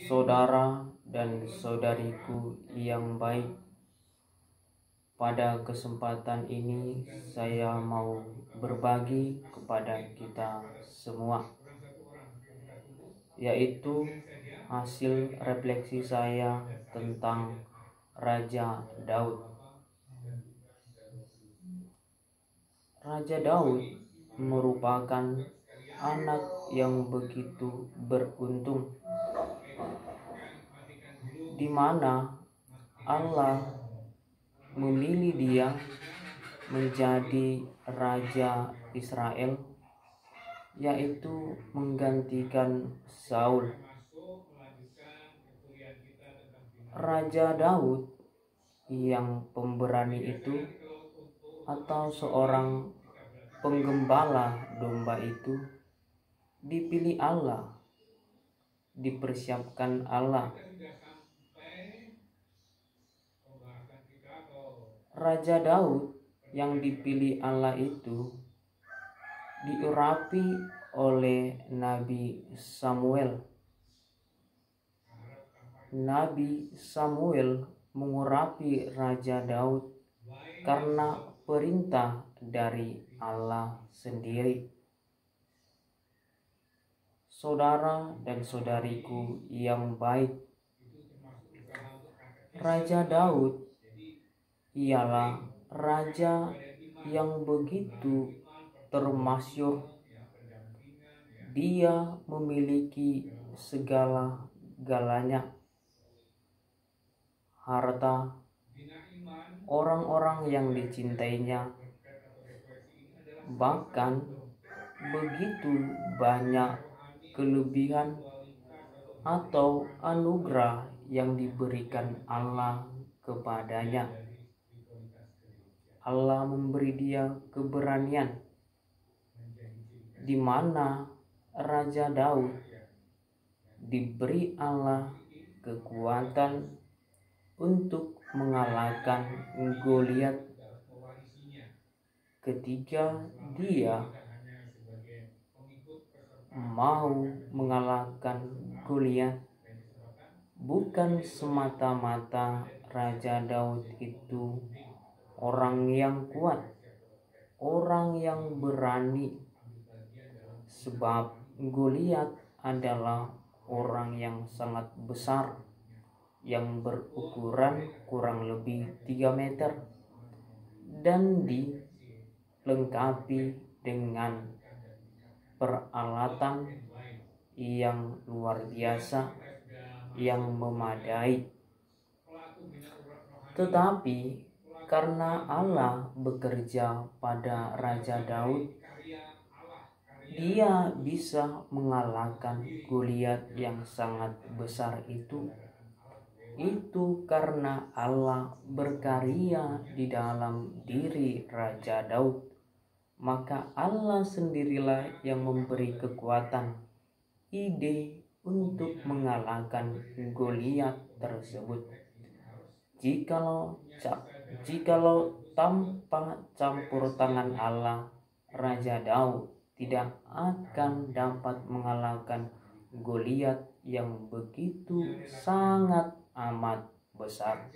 Saudara dan saudariku yang baik, pada kesempatan ini saya mau berbagi kepada kita semua, yaitu hasil refleksi saya tentang Raja Daud. Raja Daud merupakan anak yang begitu beruntung, di mana Allah memilih dia menjadi Raja Israel, yaitu menggantikan Saul. Raja Daud yang pemberani itu, atau seorang penggembala domba itu, dipilih Allah, dipersiapkan Allah. Raja Daud yang dipilih Allah itu diurapi oleh Nabi Samuel. Nabi Samuel mengurapi Raja Daud karena perintah dari Allah sendiri. Saudara dan saudariku yang baik, Raja Daud ialah raja yang begitu termasyhur. Dia memiliki segala-galanya: harta, orang-orang yang dicintainya, bahkan begitu banyak kelebihan atau anugerah yang diberikan Allah kepadanya. Allah memberi dia keberanian, di mana Raja Daud diberi Allah kekuatan untuk mengalahkan Goliat ketika dia mau mengalahkan Goliat. Bukan semata-mata Raja Daud itu orang yang kuat, orang yang berani, sebab Goliat adalah orang yang sangat besar, yang berukuran kurang lebih 3 meter dan dilengkapi dengan peralatan yang luar biasa, yang memadai. Tetapi karena Allah bekerja pada Raja Daud, dia bisa mengalahkan Goliat yang sangat besar itu. Itu karena Allah berkarya di dalam diri Raja Daud. Maka Allah sendirilah yang memberi kekuatan, ide untuk mengalahkan Goliat tersebut. Jikalau tanpa campur tangan Allah, Raja Daud tidak akan dapat mengalahkan Goliat yang begitu sangat amat besar.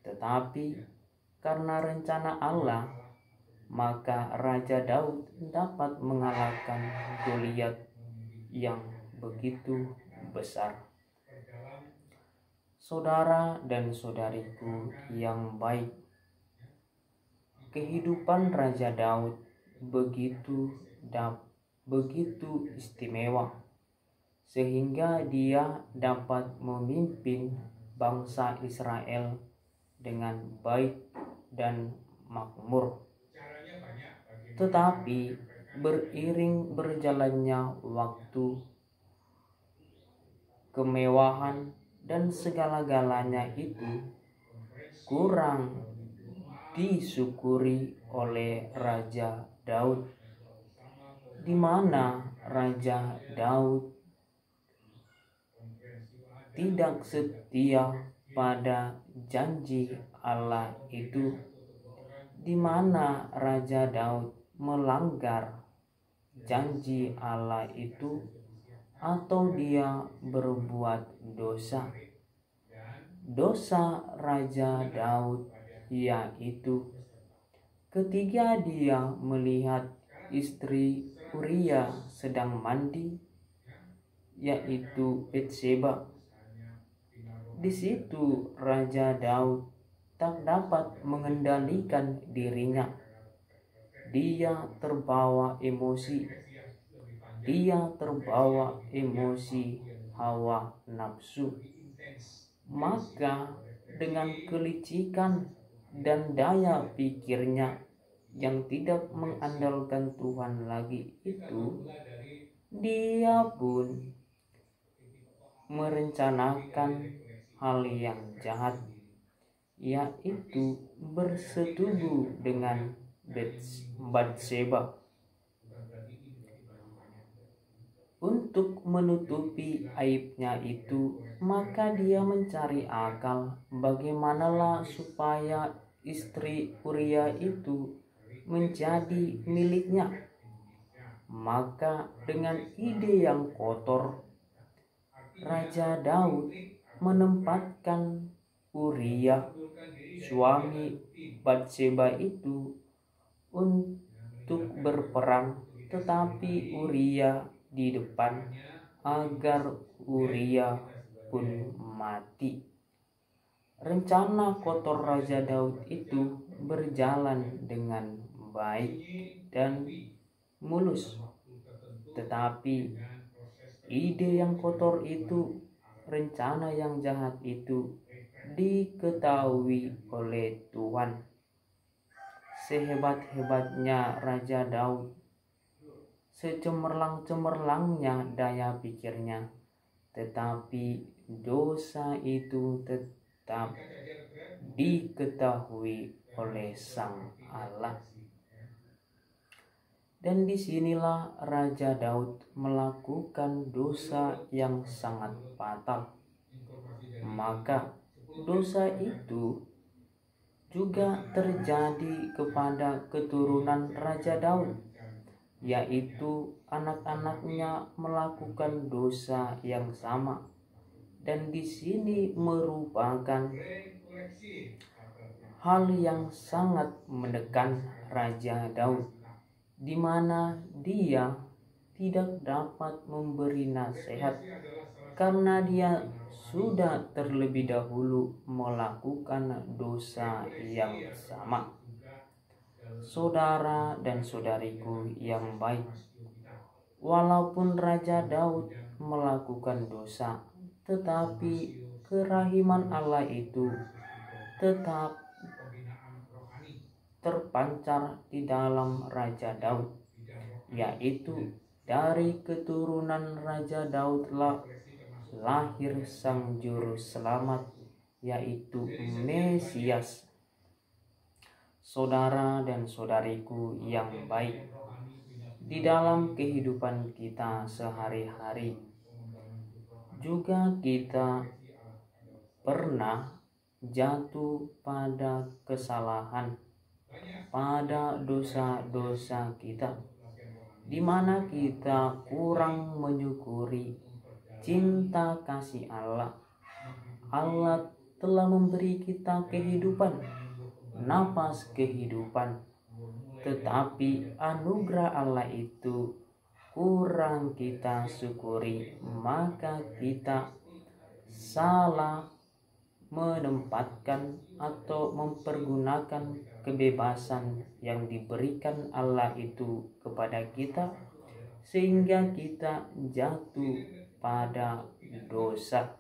Tetapi karena rencana Allah, maka Raja Daud dapat mengalahkan Goliat yang begitu besar. Saudara dan saudariku yang baik, kehidupan Raja Daud begitu istimewa, sehingga dia dapat memimpin bangsa Israel dengan baik dan makmur. Tetapi beriring berjalannya waktu, kemewahan dan segala-galanya itu kurang disyukuri oleh Raja Daud, di mana Raja Daud tidak setia pada janji Allah itu, di mana Raja Daud melanggar janji Allah itu atau dia berbuat dosa. Dosa Raja Daud yaitu ketika dia melihat istri Uria sedang mandi, yaitu Batseba. Di situ Raja Daud tak dapat mengendalikan dirinya. Dia terbawa emosi. Dia terbawa emosi hawa nafsu. Maka dengan kelicikan dan daya pikirnya yang tidak mengandalkan Tuhan lagi itu, dia pun merencanakan hal yang jahat, yaitu bersetubuh dengan Batseba. Untuk menutupi aibnya itu, maka dia mencari akal bagaimanalah supaya istri Uria itu menjadi miliknya. Maka dengan ide yang kotor, Raja Daud menempatkan Uria, suami Batseba itu, untuk berperang, tetapi Uria di depan agar Uria pun mati. Rencana kotor Raja Daud itu berjalan dengan baik dan mulus, tetapi ide yang kotor itu, rencana yang jahat itu diketahui oleh Tuhan. Sehebat-hebatnya Raja Daud, secemerlang-cemerlangnya daya pikirnya, tetapi dosa itu tetap diketahui oleh Sang Allah. Dan disinilah Raja Daud melakukan dosa yang sangat fatal. Maka dosa itu juga terjadi kepada keturunan Raja Daud, yaitu anak-anaknya melakukan dosa yang sama. Dan di sini merupakan hal yang sangat menekan Raja Daud, di mana dia tidak dapat memberi nasihat karena dia sudah terlebih dahulu melakukan dosa yang sama. Saudara dan saudariku yang baik, walaupun Raja Daud melakukan dosa, tetapi kerahiman Allah itu tetap terpancar di dalam Raja Daud, yaitu dari keturunan Raja Daudlah lahir Sang Juru Selamat, yaitu Mesias. Saudara dan saudariku yang baik, di dalam kehidupan kita sehari-hari juga kita pernah jatuh pada kesalahan, pada dosa-dosa kita, di mana kita kurang menyukuri cinta kasih Allah. Allah telah memberi kita kehidupan, napas kehidupan, tetapi anugerah Allah itu kurang kita syukuri, maka kita salah menempatkan atau mempergunakan kebebasan yang diberikan Allah itu kepada kita, sehingga kita jatuh pada dosa.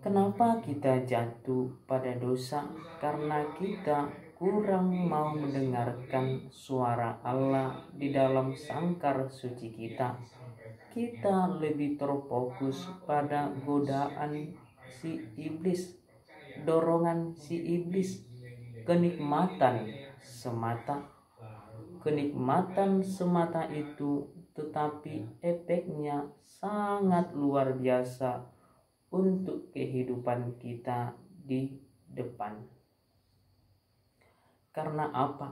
Kenapa kita jatuh pada dosa? Karena kita kurang mau mendengarkan suara Allah di dalam sangkar suci kita. Kita lebih terfokus pada godaan si iblis, dorongan si iblis, kenikmatan semata. Kenikmatan semata itu, tetapi efeknya sangat luar biasa untuk kehidupan kita di depan. Karena apa?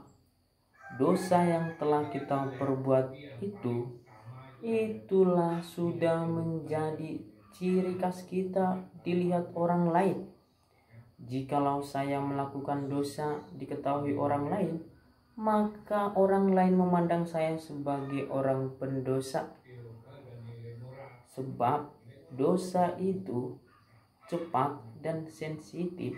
Dosa yang telah kita perbuat itu itulah sudah menjadi ciri khas kita dilihat orang lain. Jikalau saya melakukan dosa diketahui orang lain, maka orang lain memandang saya sebagai orang pendosa. Sebab dosa itu cepat dan sensitif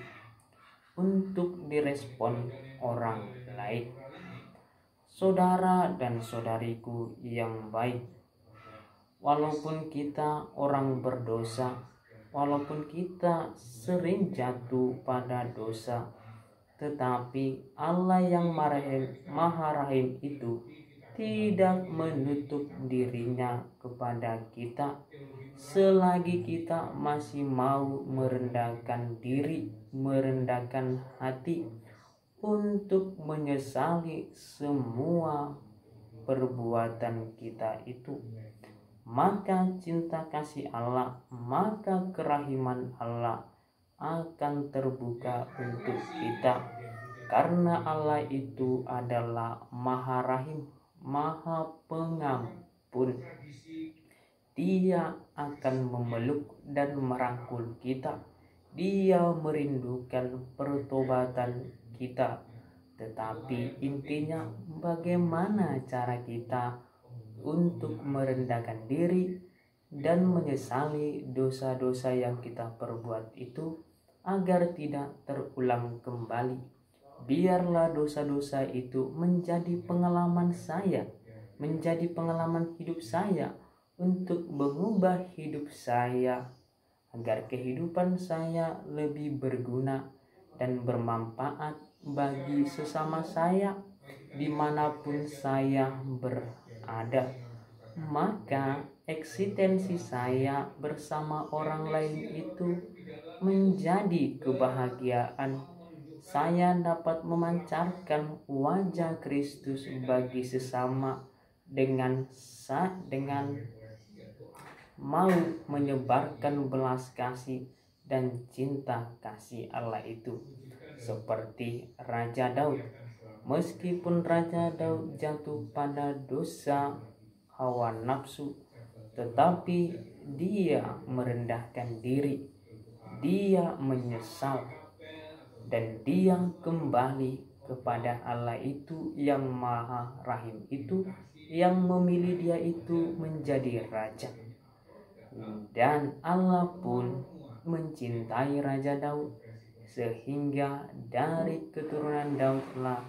untuk direspon orang lain. Saudara dan saudariku yang baik, walaupun kita orang berdosa, walaupun kita sering jatuh pada dosa, tetapi Allah yang Maha Rahim itu tidak menutup dirinya kepada kita selagi kita masih mau merendahkan diri, merendahkan hati untuk menyesali semua perbuatan kita itu. Maka cinta kasih Allah, maka kerahiman Allah akan terbuka untuk kita, karena Allah itu adalah Maha Rahim, Maha Pengampun. Dia akan memeluk dan merangkul kita. Dia merindukan pertobatan kita. Tetapi intinya, bagaimana cara kita untuk merendahkan diri dan menyesali dosa-dosa yang kita perbuat itu agar tidak terulang kembali. Biarlah dosa-dosa itu menjadi pengalaman saya, menjadi pengalaman hidup saya untuk mengubah hidup saya agar kehidupan saya lebih berguna dan bermanfaat bagi sesama saya dimanapun saya berada. Maka eksistensi saya bersama orang lain itu menjadi kebahagiaan. Saya dapat memancarkan wajah Kristus bagi sesama dengan mau menyebarkan belas kasih dan cinta kasih Allah itu. Seperti Raja Daud, meskipun Raja Daud jatuh pada dosa hawa nafsu, tetapi dia merendahkan diri, dia menyesal, dan dia kembali kepada Allah itu yang Maha Rahim itu, yang memilih dia itu menjadi raja. Dan Allah pun mencintai Raja Daud, sehingga dari keturunan Daudlah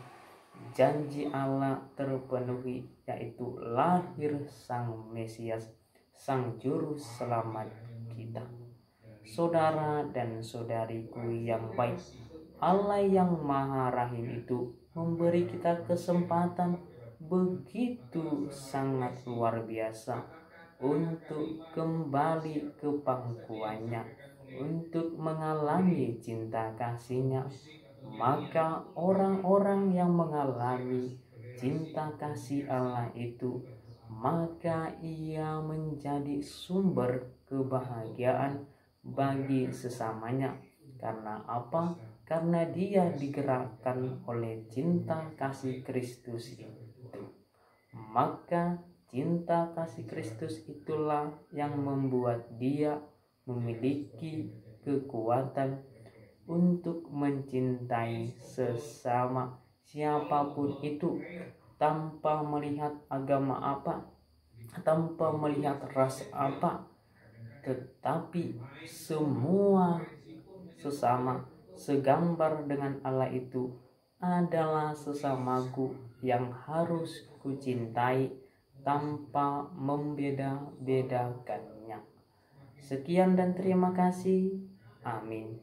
janji Allah terpenuhi, yaitu lahir Sang Mesias, Sang Juru Selamat kita. Saudara dan saudariku yang baik, Allah yang Maha Rahim itu memberi kita kesempatan begitu sangat luar biasa untuk kembali ke pangkuannya, untuk mengalami cinta kasih-Nya. Maka orang-orang yang mengalami cinta kasih Allah itu, maka ia menjadi sumber kebahagiaan bagi sesamanya. Karena apa? Karena dia digerakkan oleh cinta kasih Kristus itu. Maka cinta kasih Kristus itulah yang membuat dia memiliki kekuatan untuk mencintai sesama siapapun itu, tanpa melihat agama apa, tanpa melihat ras apa, tetapi semua sesama segambar dengan Allah itu adalah sesamaku yang harus kucintai tanpa membeda-bedakannya. Sekian dan terima kasih. Amin.